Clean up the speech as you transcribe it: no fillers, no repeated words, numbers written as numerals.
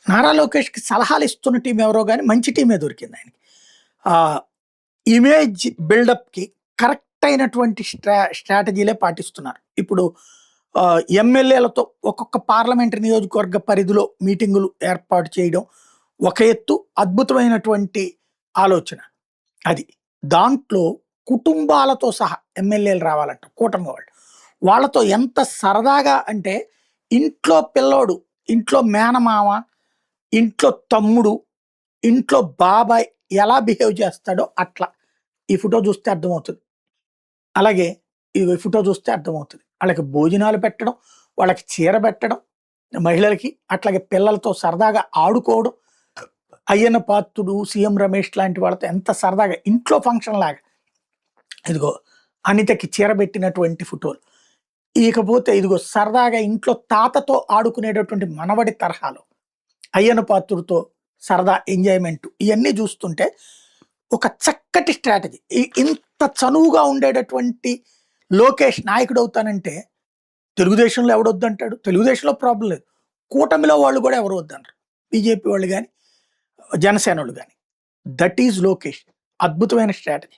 నారా లోకేష్‌కి సలహాలు ఇస్తున్న టీమ్ ఎవరో గాని మంచి టీమే దొరికింది ఆయనకి. ఆహ్, ఇమేజ్ బిల్డప్‌కి కరెక్ట్ అయినటువంటి స్ట్రాటజీలే పాటిస్తున్నారు. ఇప్పుడు ఎమ్మెల్యేలతో ఒక్కొక్క పార్లమెంటరీ నియోజకవర్గ పరిధిలో మీటింగులు ఏర్పాటు చేయడం ఒక ఎత్తు, అద్భుతమైనటువంటి ఆలోచన అది. దాంట్లో కుటుంబాలతో సహా ఎమ్మెల్యేలు రావాలంట కూటమి వాళ్ళు. వాళ్ళతో ఎంత సరదాగా అంటే ఇంట్లో పిల్లోడు, ఇంట్లో మేనమామ, ఇంట్లో తమ్ముడు, ఇంట్లో బాబాయ్ ఎలా బిహేవ్ చేస్తాడో అట్లా. ఈ ఫోటో చూస్తే అర్థమవుతది. అలాగే ఈ ఫోటో చూస్తే అర్థమవుతది. ఆళ్ళకి భోజనాలు పెట్టడం, వాళ్ళకి చీర పెట్టడం, మహిళలకి అట్లాగే పిల్లలతో సరదాగా ఆడుకోవడం. అయ్యన్న పాత్రుడు, సీఎం రమేష్ లాంటి వాళ్ళతో ఎంత సరదాగా ఇంట్లో ఫంక్షన్ లాగా. ఇదిగో అనితకి చీర పెట్టినటువంటి ఫోటోలు. ఇకపోతే ఇదిగో సరదాగా ఇంట్లో తాతతో ఆడుకునేటటువంటి మనవడి తరహాలో. అయ్యన్న పాత్రుడితో సరదా ఎంజాయ్‌మెంట్ ఇయన్నీ చూస్తుంటే ఒక చక్కటి స్ట్రాటజీ. ఇంత చనువుగా ఉండేటటువంటి లోకేష్ నాయకుడవుతానంటే తెలుగుదేశంలో ఎవడొద్దంటాడు? తెలుగుదేశంలో ప్రాబ్లమ్ లేదు. కూటమిలో వాళ్ళు కూడా ఎవరు వద్దనరు. బీజేపీ వాళ్ళు గాని, జనసేనోళ్ళు గాని. That is Lokesh. అద్భుతమైన స్ట్రాటజీ.